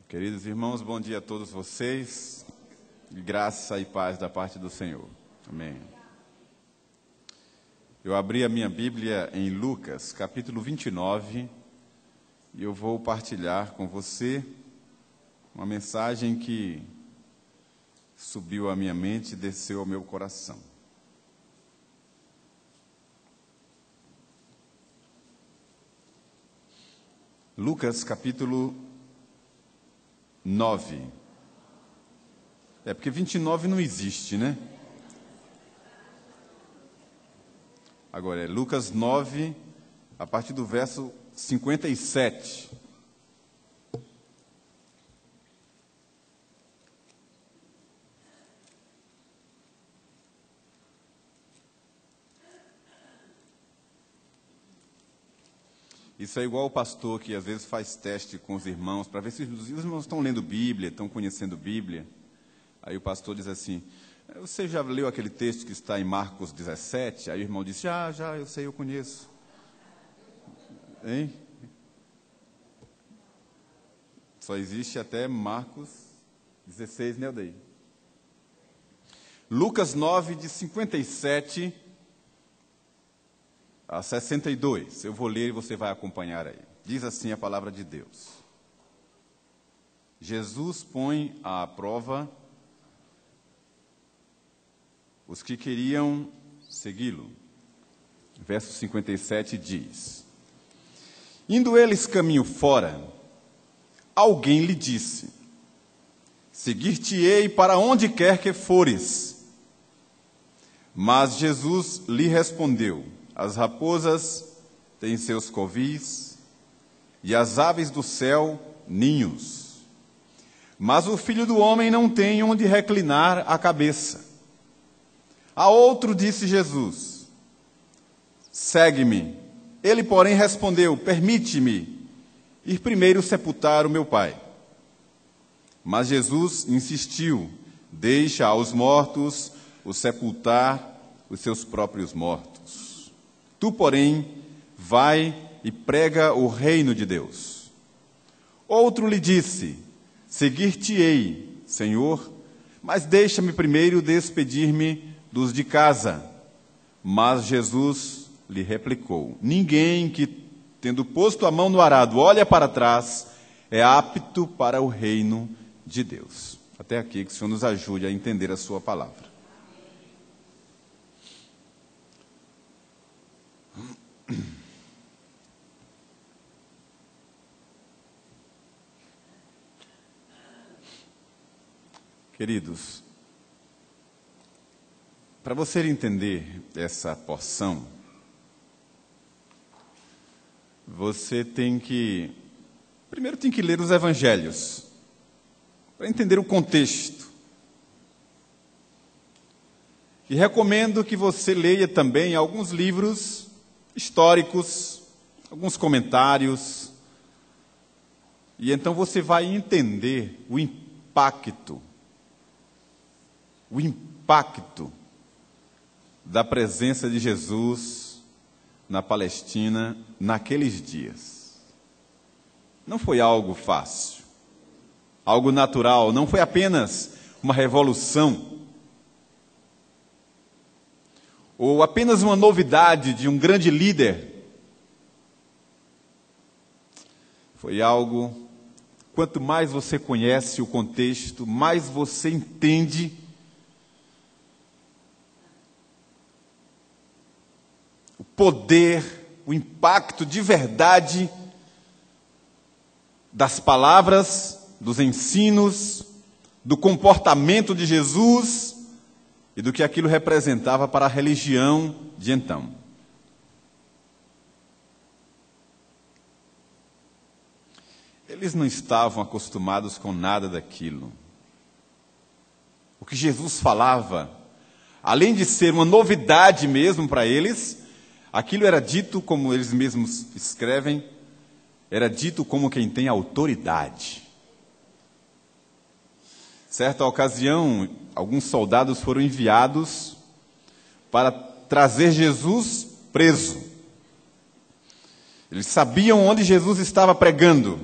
Queridos irmãos, bom dia a todos vocês. Graça e paz da parte do Senhor. Amém. Eu abri a minha Bíblia em Lucas, capítulo 29, e eu vou partilhar com você uma mensagem que subiu à minha mente e desceu ao meu coração. Lucas, capítulo 9. Porque 29 não existe, né? Agora, é Lucas 9, a partir do verso 57. Isso é igual o pastor que às vezes faz teste com os irmãos, para ver se os irmãos estão lendo Bíblia, estão conhecendo Bíblia. Aí o pastor diz assim: você já leu aquele texto que está em Marcos 17? Aí o irmão diz: já, eu sei, eu conheço. Hein? Só existe até Marcos 16, né, Aldeir? Lucas 9, de 57 a 62. Eu vou ler e você vai acompanhar aí. Diz assim a palavra de Deus: Jesus põe à prova os que queriam segui-lo. Verso 57 diz: indo eles caminho fora, alguém lhe disse: seguir-te-ei para onde quer que fores. Mas Jesus lhe respondeu: as raposas têm seus covis, e as aves do céu ninhos. Mas o Filho do Homem não tem onde reclinar a cabeça. A outro disse Jesus: segue-me. Ele, porém, respondeu: permite-me ir primeiro sepultar o meu pai. Mas Jesus insistiu: deixa aos mortos o sepultar os seus próprios mortos. Tu, porém, vai e prega o reino de Deus. Outro lhe disse: seguir-te-ei, Senhor, mas deixa-me primeiro despedir-me dos de casa. Mas Jesus lhe replicou: ninguém que, tendo posto a mão no arado, olha para trás, é apto para o reino de Deus. Até aqui, que o Senhor nos ajude a entender a sua palavra. Queridos, para você entender essa porção, você primeiro tem que ler os evangelhos, para entender o contexto. E recomendo que você leia também alguns livros históricos, alguns comentários, e então você vai entender o impacto da presença de Jesus na Palestina naqueles dias. Não foi algo fácil, algo natural, não foi apenas uma revolução, ou apenas uma novidade de um grande líder. Foi algo, quanto mais você conhece o contexto, mais você entende o poder, o impacto de verdade das palavras, dos ensinos, do comportamento de Jesus e do que aquilo representava para a religião de então. Eles não estavam acostumados com nada daquilo. O que Jesus falava, além de ser uma novidade mesmo para eles, aquilo era dito, como eles mesmos escrevem, era dito como quem tem autoridade. Certa ocasião, alguns soldados foram enviados para trazer Jesus preso. Eles sabiam onde Jesus estava pregando.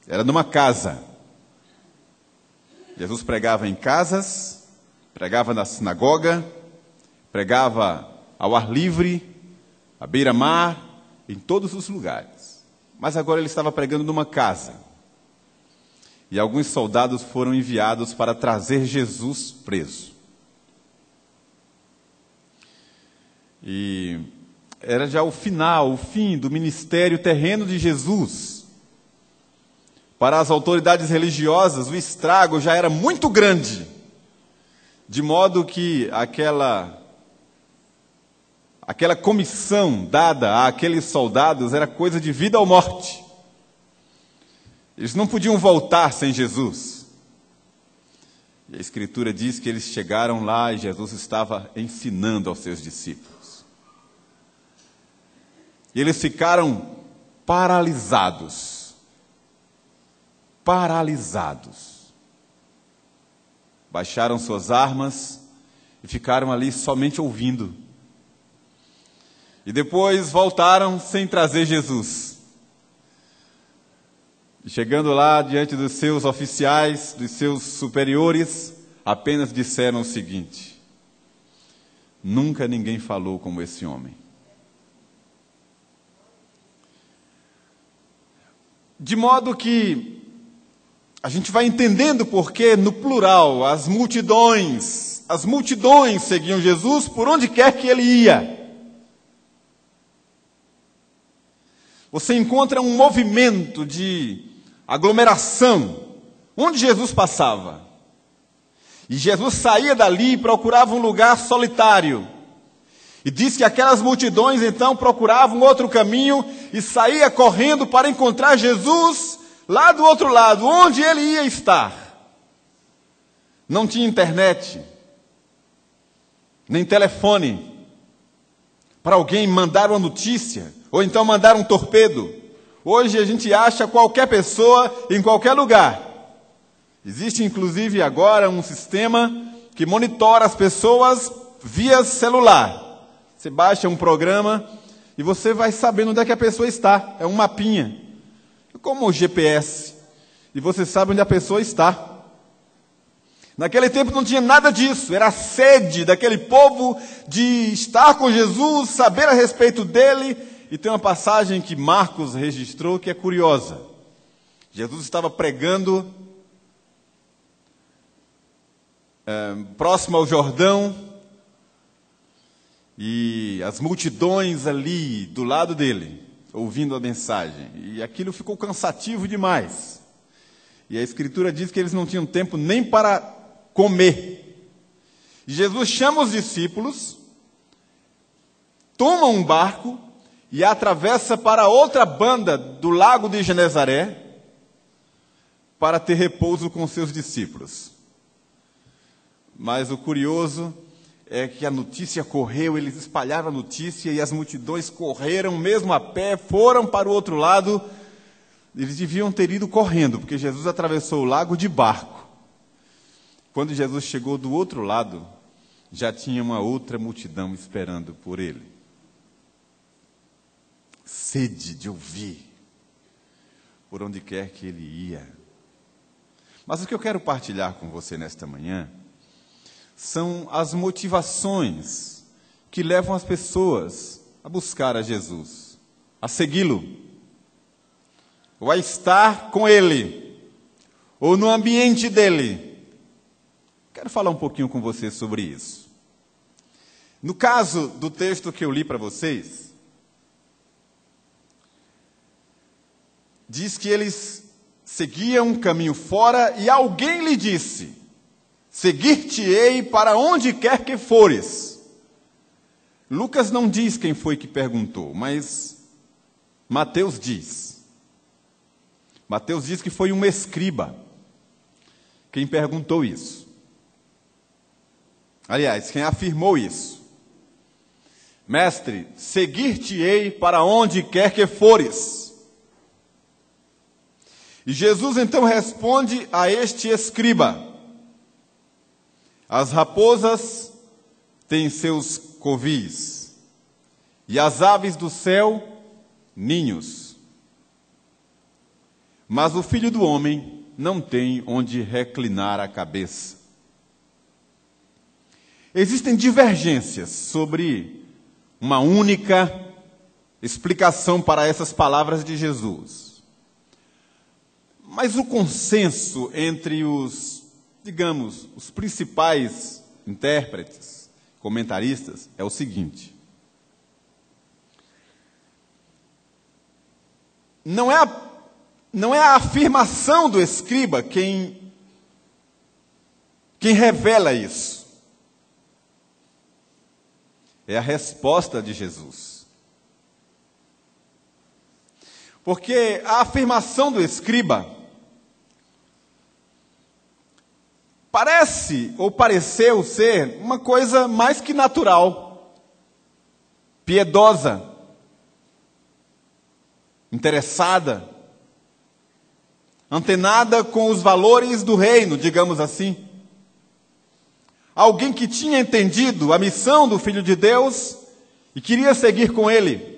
Era numa casa. Jesus pregava em casas, pregava na sinagoga, pregava ao ar livre, à beira-mar, em todos os lugares. Mas agora ele estava pregando numa casa. E alguns soldados foram enviados para trazer Jesus preso. E era já o fim do ministério terreno de Jesus. Para as autoridades religiosas, o estrago já era muito grande, de modo que aquela comissão dada àqueles soldados era coisa de vida ou morte. Eles não podiam voltar sem Jesus. E a Escritura diz que eles chegaram lá e Jesus estava ensinando aos seus discípulos. E eles ficaram paralisados. Baixaram suas armas e ficaram ali somente ouvindo. E depois voltaram sem trazer Jesus. E chegando lá diante dos seus oficiais, dos seus superiores, apenas disseram o seguinte: nunca ninguém falou como esse homem. De modo que a gente vai entendendo porque, no plural, as multidões seguiam Jesus por onde quer que ele ia. Você encontra um movimento de aglomeração onde Jesus passava. E Jesus saía dali e procurava um lugar solitário. E diz que aquelas multidões então procuravam outro caminho e saía correndo para encontrar Jesus lá do outro lado, onde ele ia estar. Não tinha internet, nem telefone, para alguém mandar uma notícia, ou então mandar um torpedo. Hoje a gente acha qualquer pessoa em qualquer lugar. Existe inclusive agora um sistema que monitora as pessoas via celular. Você baixa um programa e você vai sabendo onde é que a pessoa está. É um mapinha, como o GPS. E você sabe onde a pessoa está. Naquele tempo não tinha nada disso. Era a sede daquele povo de estar com Jesus, saber a respeito dele. E tem uma passagem que Marcos registrou que é curiosa. Jesus estava pregando próximo ao Jordão, e as multidões ali do lado dele, ouvindo a mensagem. E aquilo ficou cansativo demais. E a Escritura diz que eles não tinham tempo nem para comer. E Jesus chama os discípulos, toma um barco e atravessa para outra banda do lago de Genezaré para ter repouso com seus discípulos. Mas o curioso é que a notícia correu, eles espalharam a notícia e as multidões correram, mesmo a pé, foram para o outro lado. Eles deviam ter ido correndo, porque Jesus atravessou o lago de barco. Quando Jesus chegou do outro lado, já tinha uma outra multidão esperando por ele. Sede de ouvir, por onde quer que ele ia. Mas o que eu quero partilhar com você nesta manhã são as motivações que levam as pessoas a buscar a Jesus, a segui-lo, ou a estar com ele, ou no ambiente dele. Quero falar um pouquinho com você sobre isso. No caso do texto que eu li para vocês, diz que eles seguiam um caminho fora e alguém lhe disse: seguir-te-ei para onde quer que fores. Lucas não diz quem foi que perguntou, mas Mateus diz. Mateus diz que foi um escriba quem perguntou isso. Aliás, quem afirmou isso. Mestre, seguir-te-ei para onde quer que fores. E Jesus então responde a este escriba: as raposas têm seus covis, e as aves do céu, ninhos. Mas o Filho do Homem não tem onde reclinar a cabeça. Existem divergências sobre uma única explicação para essas palavras de Jesus. Mas o consenso entre os principais intérpretes, comentaristas, é o seguinte: não é a afirmação do escriba quem revela isso. É a resposta de Jesus. Porque a afirmação do escriba pareceu ser uma coisa mais que natural, piedosa, interessada, antenada com os valores do reino, digamos assim. Alguém que tinha entendido a missão do Filho de Deus e queria seguir com ele.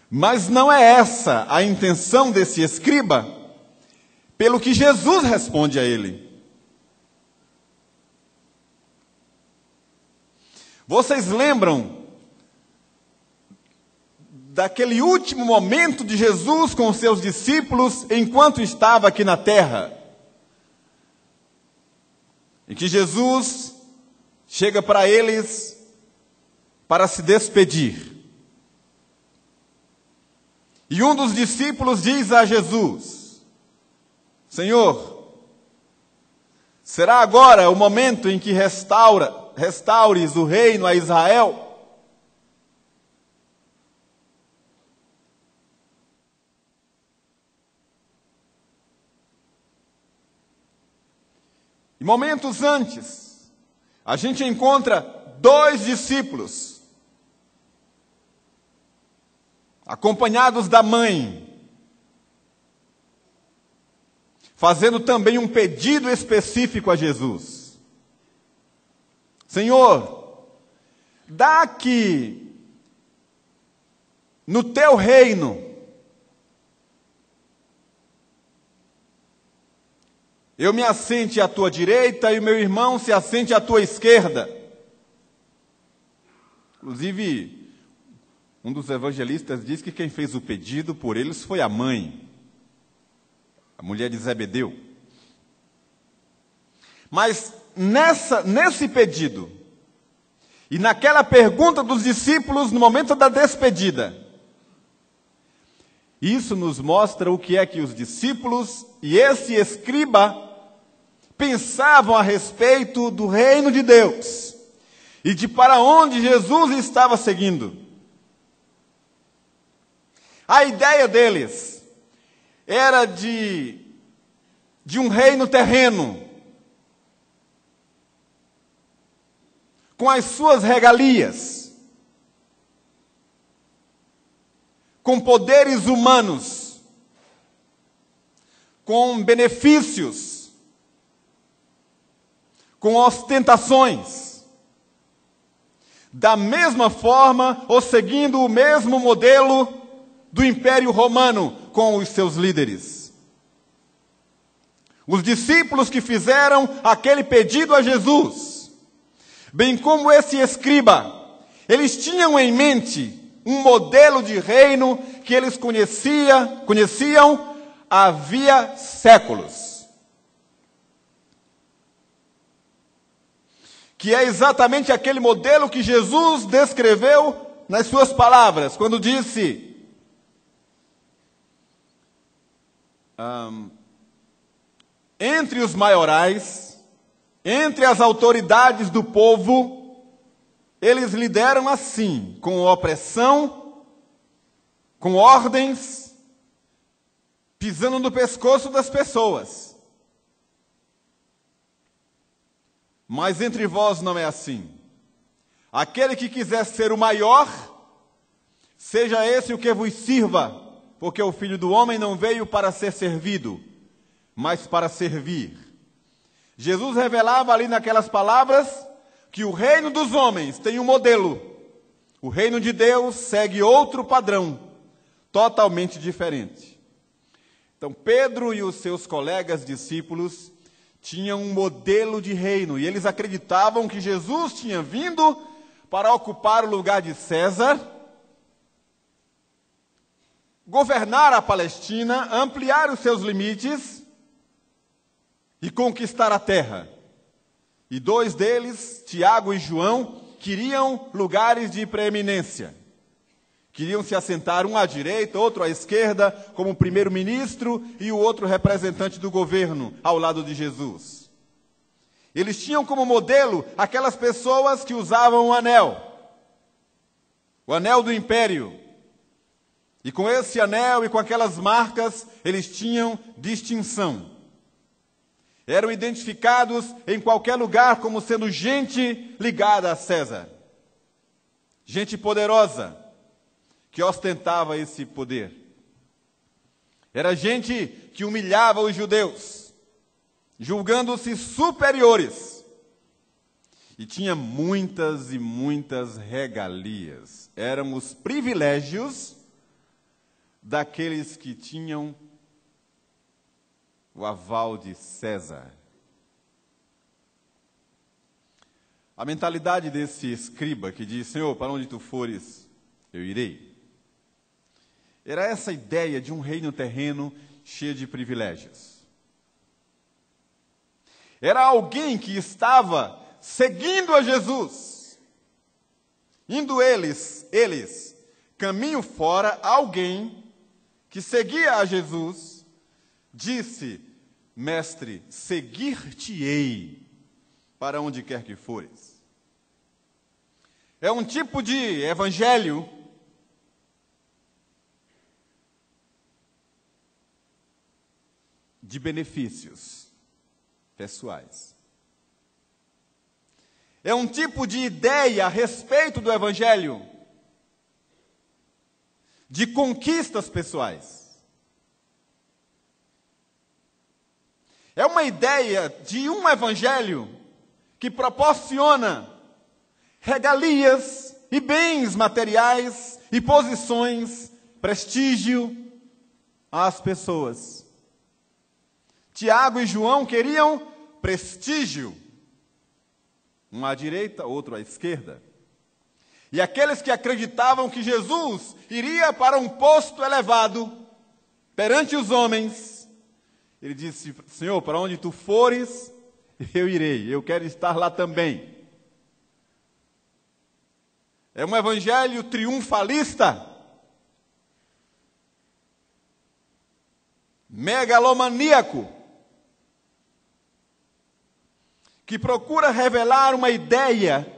Mas não é essa a intenção desse escriba, pelo que Jesus responde a ele. Vocês lembram daquele último momento de Jesus com os seus discípulos enquanto estava aqui na terra? Em que Jesus chega para eles para se despedir. E um dos discípulos diz a Jesus: Senhor, será agora o momento em que restaures o reino a Israel? E momentos antes, a gente encontra 2 discípulos, acompanhados da mãe, fazendo também um pedido específico a Jesus. Senhor, dá que no teu reino eu me assente à tua direita e o meu irmão se assente à tua esquerda. Inclusive, um dos evangelistas diz que quem fez o pedido por eles foi a mãe, a mulher de Zebedeu. Mas nesse pedido, e naquela pergunta dos discípulos no momento da despedida, isso nos mostra o que é que os discípulos e esse escriba pensavam a respeito do reino de Deus e de para onde Jesus estava seguindo. A ideia deles era de um reino terreno, com as suas regalias, com poderes humanos, com benefícios, com ostentações, da mesma forma ou seguindo o mesmo modelo do Império Romano com os seus líderes. Os discípulos que fizeram aquele pedido a Jesus, bem como esse escriba, eles tinham em mente um modelo de reino que eles conheciam havia séculos. Que é exatamente aquele modelo que Jesus descreveu nas suas palavras, quando disse: entre os maiorais, entre as autoridades do povo, eles lideram assim, com opressão, com ordens, pisando no pescoço das pessoas. Mas entre vós não é assim. Aquele que quiser ser o maior, seja esse o que vos sirva, porque o Filho do Homem não veio para ser servido, mas para servir. Jesus revelava ali naquelas palavras que o reino dos homens tem um modelo. O reino de Deus segue outro padrão, totalmente diferente. Então, Pedro e os seus colegas discípulos tinham um modelo de reino, e eles acreditavam que Jesus tinha vindo para ocupar o lugar de César, governar a Palestina, ampliar os seus limites e conquistar a terra. E dois deles, Tiago e João, queriam lugares de preeminência. Queriam se assentar, um à direita, outro à esquerda, como primeiro-ministro e o outro representante do governo, ao lado de Jesus. Eles tinham como modelo aquelas pessoas que usavam o anel do império. E com esse anel e com aquelas marcas, eles tinham distinção. Eram identificados em qualquer lugar como sendo gente ligada a César. Gente poderosa, que ostentava esse poder. Era gente que humilhava os judeus, julgando-se superiores. E tinha muitas e muitas regalias. Eram os privilégios daqueles que tinham o aval de César. A mentalidade desse escriba que diz: Senhor, para onde tu fores, eu irei. Era essa ideia de um reino terreno cheio de privilégios. Era alguém que estava seguindo a Jesus. Indo eles, caminho fora, alguém que seguia a Jesus, disse: Mestre, seguir-te-ei para onde quer que fores. É um tipo de evangelho de benefícios pessoais. É um tipo de ideia a respeito do evangelho de conquistas pessoais. É uma ideia de um evangelho que proporciona regalias e bens materiais e posições, prestígio às pessoas. Tiago e João queriam prestígio, um à direita, outro à esquerda. E aqueles que acreditavam que Jesus iria para um posto elevado perante os homens, ele disse: Senhor, para onde tu fores, eu irei, eu quero estar lá também. É um evangelho triunfalista, megalomaníaco, que procura revelar uma ideia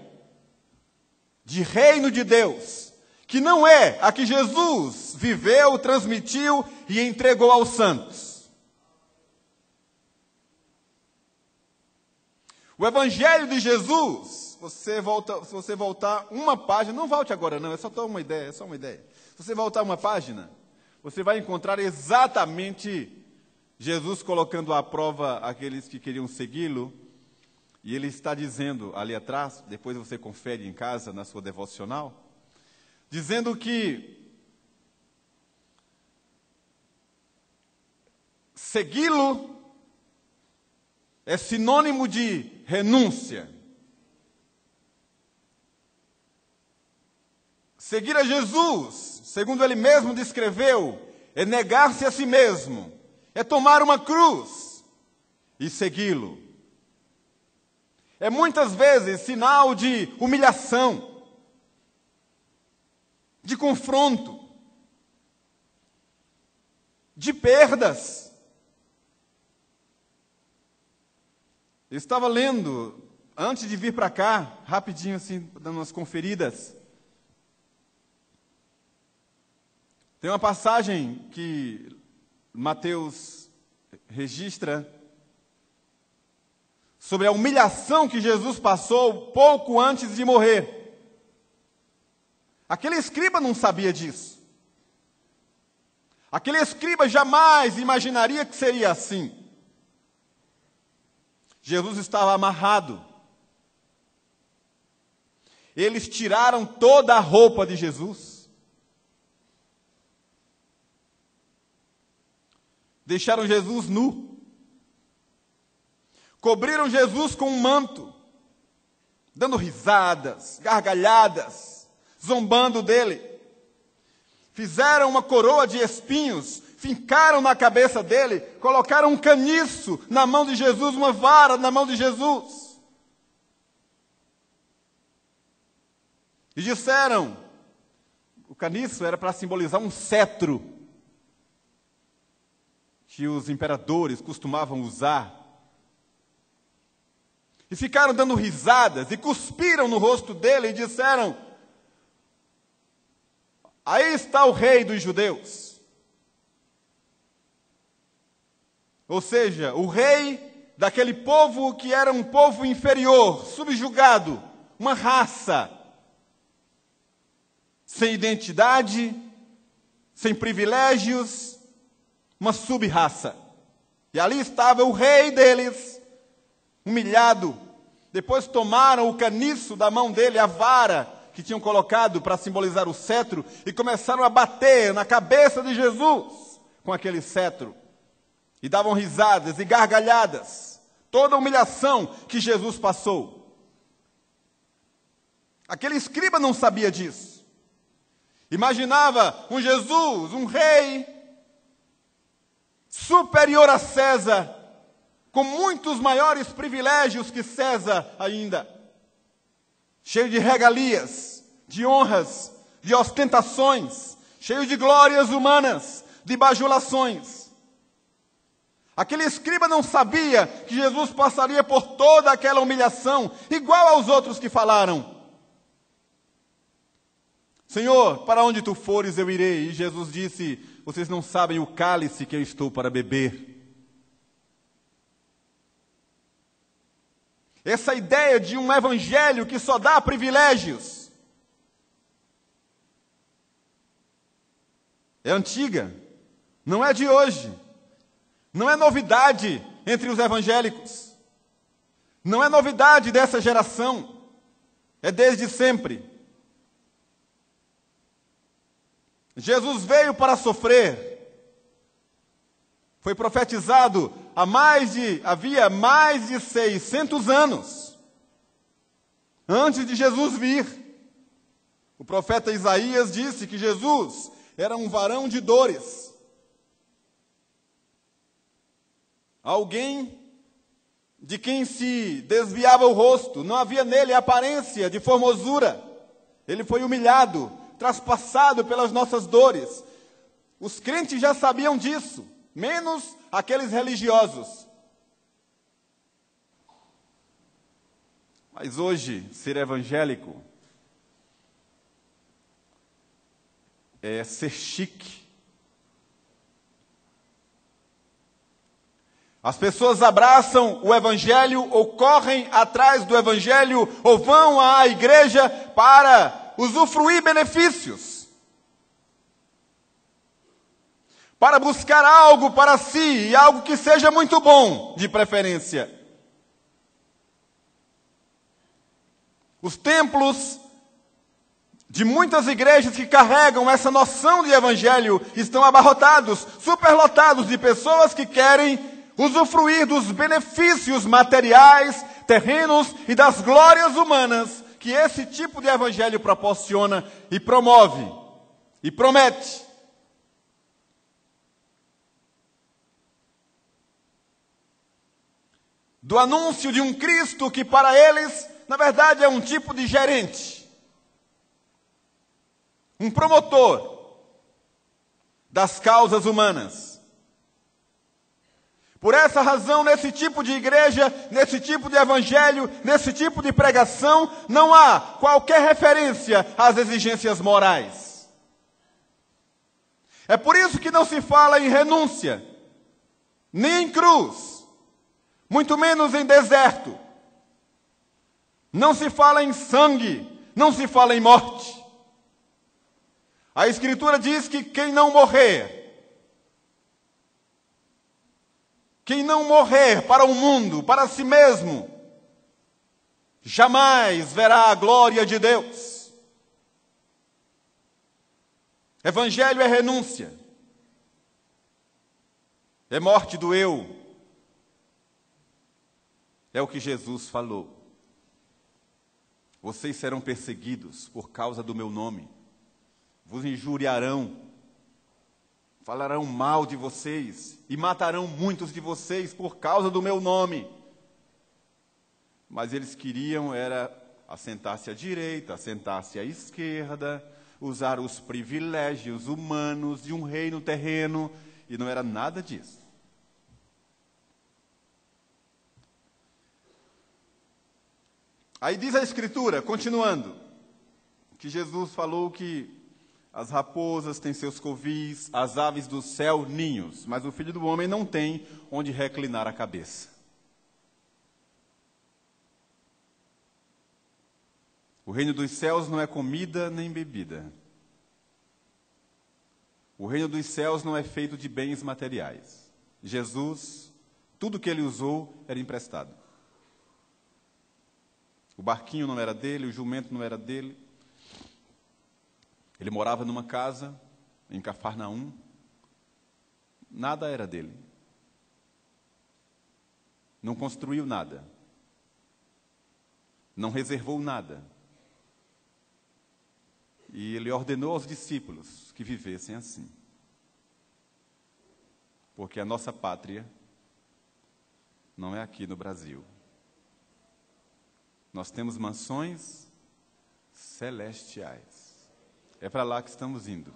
de reino de Deus, que não é a que Jesus viveu, transmitiu e entregou aos santos. O Evangelho de Jesus, se você voltar uma página, não volte agora não, é só uma ideia. Se você voltar uma página, você vai encontrar exatamente Jesus colocando à prova aqueles que queriam segui-lo. E ele está dizendo ali atrás, depois você confere em casa, na sua devocional, dizendo que segui-lo é sinônimo de renúncia. Seguir a Jesus, segundo ele mesmo descreveu, é negar-se a si mesmo, é tomar uma cruz e segui-lo. É muitas vezes sinal de humilhação, de confronto, de perdas. Eu estava lendo, antes de vir para cá, rapidinho assim, dando umas conferidas. Tem uma passagem que Mateus registra sobre a humilhação que Jesus passou pouco antes de morrer. Aquele escriba não sabia disso. Aquele escriba jamais imaginaria que seria assim. Jesus estava amarrado. Eles tiraram toda a roupa de Jesus. deixaram Jesus nu. Cobriram Jesus com um manto, dando risadas, gargalhadas, zombando dele. Fizeram uma coroa de espinhos, fincaram na cabeça dele, colocaram um caniço na mão de Jesus, uma vara na mão de Jesus. E disseram, o caniço era para simbolizar um cetro que os imperadores costumavam usar. E ficaram dando risadas e cuspiram no rosto dele e disseram, aí está o rei dos judeus. Ou seja, o rei daquele povo que era um povo inferior, subjugado, uma raça, sem identidade, sem privilégios, uma sub-raça. E ali estava o rei deles, humilhado. Depois tomaram o caniço da mão dele, a vara que tinham colocado para simbolizar o cetro, e começaram a bater na cabeça de Jesus com aquele cetro. E davam risadas e gargalhadas. Toda a humilhação que Jesus passou. Aquele escriba não sabia disso. Imaginava um Jesus, um rei, superior a César, com muitos maiores privilégios que César ainda, cheio de regalias, de honras, de ostentações, cheio de glórias humanas, de bajulações. Aquele escriba não sabia que Jesus passaria por toda aquela humilhação, igual aos outros que falaram. Senhor, para onde tu fores eu irei. E Jesus disse, vocês não sabem o cálice que eu estou para beber. Essa ideia de um evangelho que só dá privilégios é antiga, não é de hoje, não é novidade entre os evangélicos, não é novidade dessa geração, é desde sempre. Jesus veio para sofrer, foi profetizado havia mais de 600 anos, antes de Jesus vir. O profeta Isaías disse que Jesus era um varão de dores. Alguém de quem se desviava o rosto, não havia nele aparência de formosura. Ele foi humilhado, traspassado pelas nossas dores. Os crentes já sabiam disso, menos aqueles religiosos. Mas hoje, ser evangélico é ser chique. As pessoas abraçam o evangelho ou correm atrás do evangelho ou vão à igreja para usufruir benefícios, para buscar algo para si, e algo que seja muito bom, de preferência. Os templos de muitas igrejas que carregam essa noção de evangelho estão abarrotados, superlotados de pessoas que querem usufruir dos benefícios materiais, terrenos e das glórias humanas que esse tipo de evangelho proporciona e promove e promete. Do anúncio de um Cristo que para eles, na verdade, é um tipo de gerente, um promotor das causas humanas. Por essa razão, nesse tipo de igreja, nesse tipo de evangelho, nesse tipo de pregação, não há qualquer referência às exigências morais. É por isso que não se fala em renúncia, nem em cruz, muito menos em deserto. Não se fala em sangue, não se fala em morte. A Escritura diz que quem não morrer para o mundo, para si mesmo, jamais verá a glória de Deus. Evangelho é renúncia. É morte do eu. É o que Jesus falou. Vocês serão perseguidos por causa do meu nome. Vos injuriarão. Falarão mal de vocês. E matarão muitos de vocês por causa do meu nome. Mas eles queriam era assentar-se à direita, assentar-se à esquerda, usar os privilégios humanos de um reino terreno. E não era nada disso. Aí diz a Escritura, continuando, que Jesus falou que as raposas têm seus covis, as aves do céu ninhos, mas o Filho do Homem não tem onde reclinar a cabeça. O reino dos céus não é comida nem bebida. O reino dos céus não é feito de bens materiais. Jesus, tudo que ele usou era emprestado. O barquinho não era dele, o jumento não era dele. Ele morava numa casa em Cafarnaum. Nada era dele. Não construiu nada. Não reservou nada. E ele ordenou aos discípulos que vivessem assim. Porque a nossa pátria não é aqui no Brasil. Nós temos mansões celestiais. É para lá que estamos indo.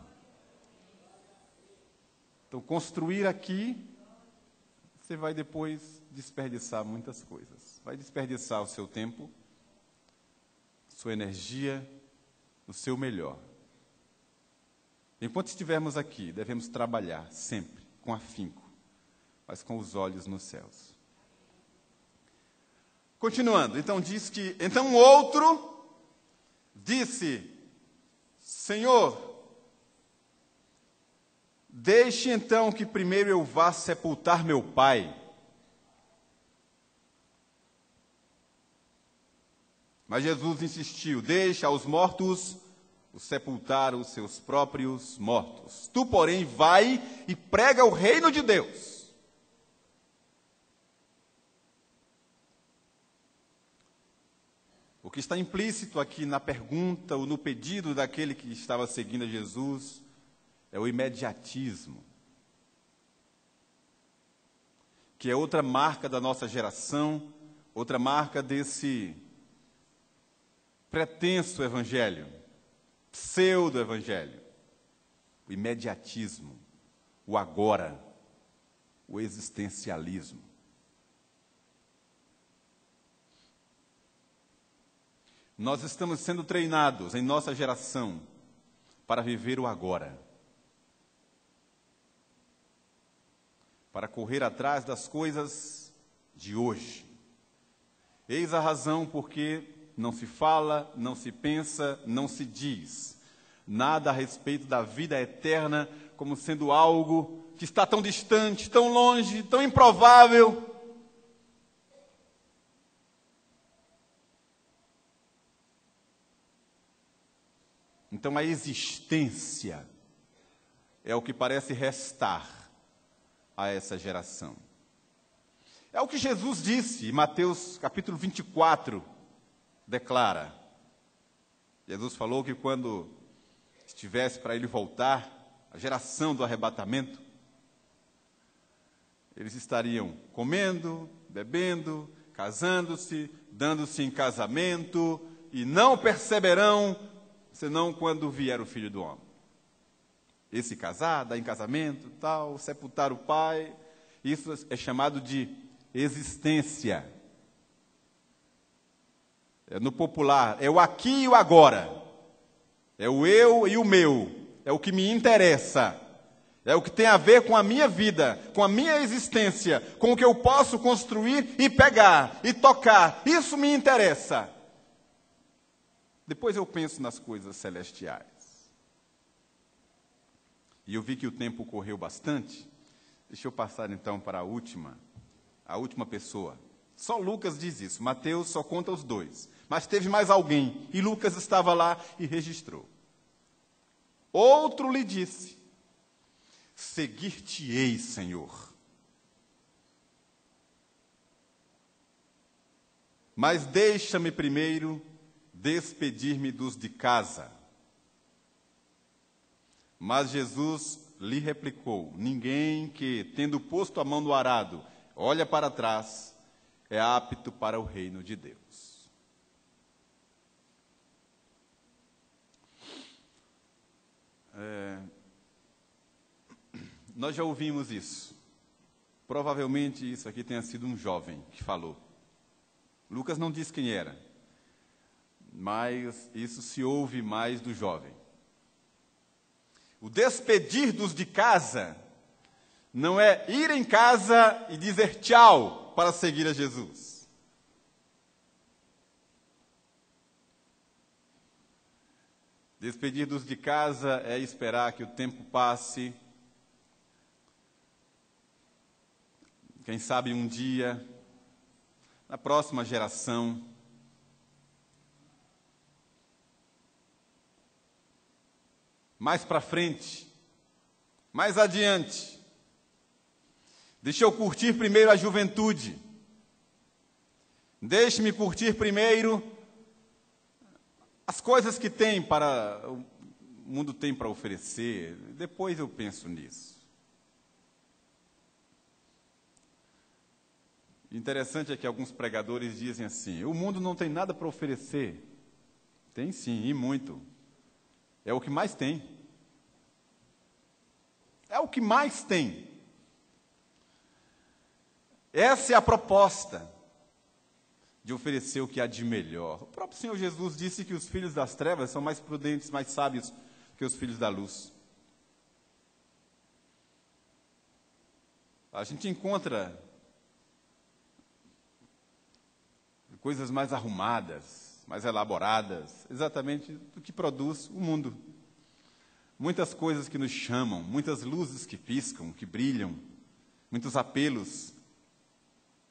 Então, construir aqui, você vai depois desperdiçar muitas coisas. Vai desperdiçar o seu tempo, sua energia, o seu melhor. Enquanto estivermos aqui, devemos trabalhar sempre, com afinco, mas com os olhos nos céus. Continuando, então o outro disse, Senhor, deixe então que primeiro eu vá sepultar meu pai. Mas Jesus insistiu, deixa aos mortos sepultar os seus próprios mortos. Tu, porém, vai e prega o reino de Deus. O que está implícito aqui na pergunta ou no pedido daquele que estava seguindo a Jesus é o imediatismo, que é outra marca da nossa geração, outra marca desse pretenso evangelho, pseudo-evangelho, o imediatismo, o agora, o existencialismo. Nós estamos sendo treinados em nossa geração para viver o agora, para correr atrás das coisas de hoje. Eis a razão porque não se fala, não se pensa, não se diz nada a respeito da vida eterna como sendo algo que está tão distante, tão longe, tão improvável. Então a existência é o que parece restar a essa geração. É o que Jesus disse, em Mateus capítulo 24, declara. Jesus falou que quando estivesse para ele voltar, a geração do arrebatamento, eles estariam comendo, bebendo, casando-se, dando-se em casamento, e não perceberão, senão quando vier o Filho do Homem. Esse casar, dar em casamento, tal, sepultar o pai, isso é chamado de existência. É no popular, é o aqui e o agora. É o eu e o meu. É o que me interessa. É o que tem a ver com a minha vida, com a minha existência, com o que eu posso construir e pegar e tocar. Isso me interessa. Depois eu penso nas coisas celestiais. E eu vi que o tempo correu bastante. Deixa eu passar então para a última pessoa. Só Lucas diz isso, Mateus só conta os dois. Mas teve mais alguém, e Lucas estava lá e registrou. Outro lhe disse, seguir-te-ei, Senhor, Mas deixa-me primeiro despedir-me dos de casa. Mas Jesus lhe replicou: ninguém que, tendo posto a mão no arado, olha para trás, é apto para o reino de Deus. Nós já ouvimos isso. Provavelmente isso aqui tenha sido um jovem que falou. Lucas não diz quem era, mas isso se ouve mais do jovem. O despedir dos de casa não é ir em casa e dizer tchau para seguir a Jesus. Despedir dos de casa é esperar que o tempo passe. Quem sabe um dia, na próxima geração, mais para frente, mais adiante. Deixa eu curtir primeiro a juventude. Deixe-me curtir primeiro as coisas que o mundo tem para oferecer. Depois eu penso nisso. Interessante é que alguns pregadores dizem assim: o mundo não tem nada para oferecer. Tem sim, e muito. É o que mais tem. É o que mais tem. Essa é a proposta de oferecer o que há de melhor. O próprio Senhor Jesus disse que os filhos das trevas são mais prudentes, mais sábios que os filhos da luz. A gente encontra coisas mais arrumadas, mais elaboradas, exatamente do que produz o mundo. Muitas coisas que nos chamam, muitas luzes que piscam, que brilham, muitos apelos.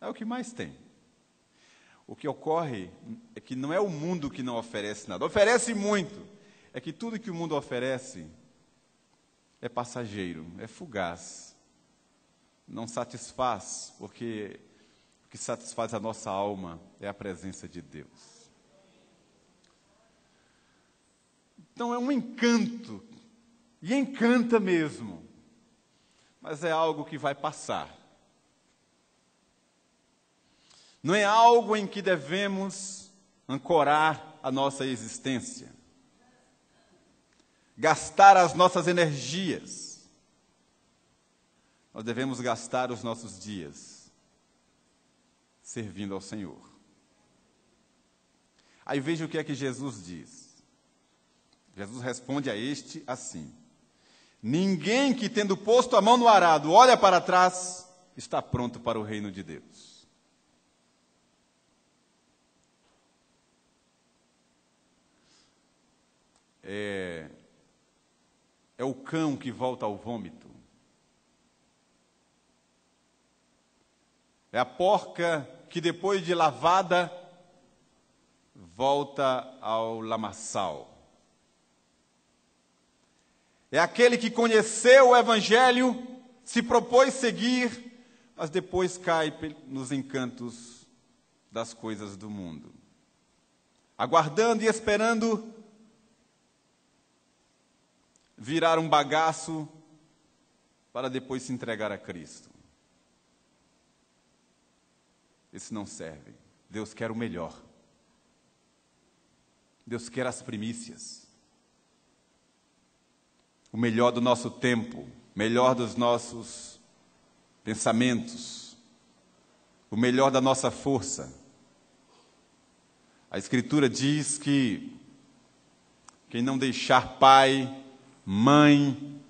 É o que mais tem. O que ocorre é que não é o mundo que não oferece nada. Oferece muito. É que tudo que o mundo oferece é passageiro, é fugaz. Não satisfaz, porque o que satisfaz a nossa alma é a presença de Deus. Então é um encanto, e encanta mesmo, mas é algo que vai passar. Não é algo em que devemos ancorar a nossa existência, gastar as nossas energias. Nós devemos gastar os nossos dias servindo ao Senhor. Aí veja o que é que Jesus diz. Jesus responde a este assim: ninguém que, tendo posto a mão no arado, olha para trás, está pronto para o reino de Deus. É o cão que volta ao vômito. É a porca que, depois de lavada, volta ao lamaçal. É aquele que conheceu o Evangelho, se propôs seguir, mas depois cai nos encantos das coisas do mundo, aguardando e esperando virar um bagaço para depois se entregar a Cristo. Esse não serve. Deus quer o melhor. Deus quer as primícias. O melhor do nosso tempo, melhor dos nossos pensamentos, o melhor da nossa força. A Escritura diz que quem não deixar pai, mãe,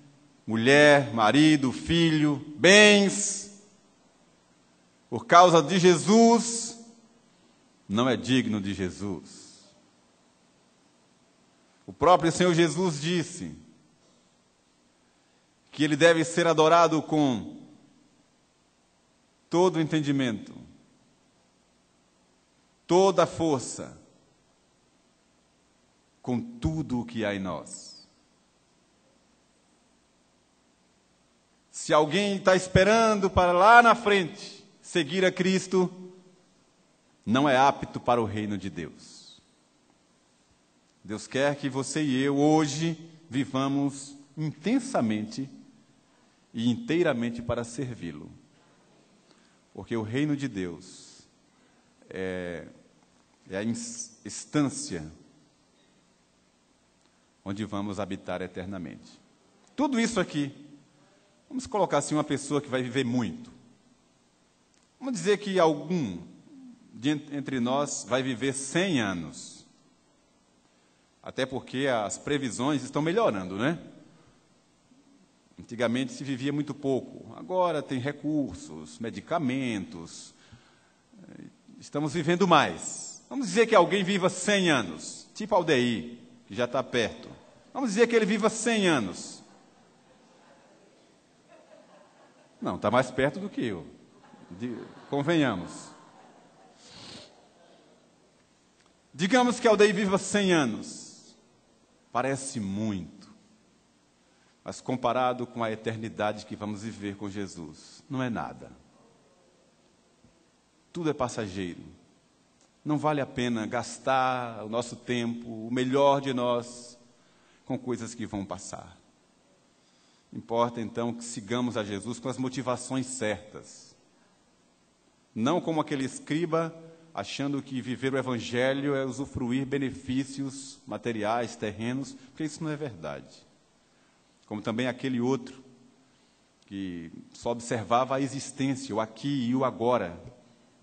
mulher, marido, filho, bens, por causa de Jesus, não é digno de Jesus. O próprio Senhor Jesus disse que Ele deve ser adorado com todo o entendimento, toda a força, com tudo o que há em nós. Se alguém está esperando para lá na frente seguir a Cristo, não é apto para o reino de Deus. Deus quer que você e eu hoje vivamos intensamente e inteiramente para servi-lo. Porque o reino de Deus é a instância onde vamos habitar eternamente. Tudo isso aqui, vamos colocar assim uma pessoa que vai viver muito. Vamos dizer que algum entre nós vai viver 100 anos. Até porque as previsões estão melhorando, né? Antigamente se vivia muito pouco. Agora tem recursos, medicamentos. Estamos vivendo mais. Vamos dizer que alguém viva 100 anos, tipo Aldeir, que já está perto. Vamos dizer que ele viva 100 anos. Não, está mais perto do que eu. Convenhamos. Digamos que Aldeir viva 100 anos. Parece muito. Mas comparado com a eternidade que vamos viver com Jesus, não é nada. Tudo é passageiro. Não vale a pena gastar o nosso tempo, o melhor de nós, com coisas que vão passar. Importa, então, que sigamos a Jesus com as motivações certas. Não como aquele escriba, achando que viver o Evangelho é usufruir benefícios materiais, terrenos, porque isso não é verdade. Como também aquele outro, que só observava a existência, o aqui e o agora.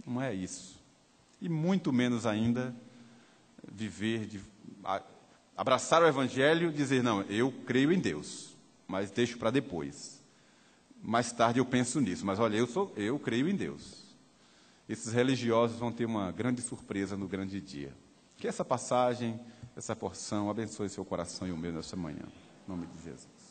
Não é isso. E muito menos ainda abraçar o Evangelho e dizer, não, eu creio em Deus, mas deixo para depois. Mais tarde eu penso nisso, mas olha, eu creio em Deus. Esses religiosos vão ter uma grande surpresa no grande dia. Que essa passagem, essa porção, abençoe seu coração e o meu nessa manhã. Em nome de Jesus.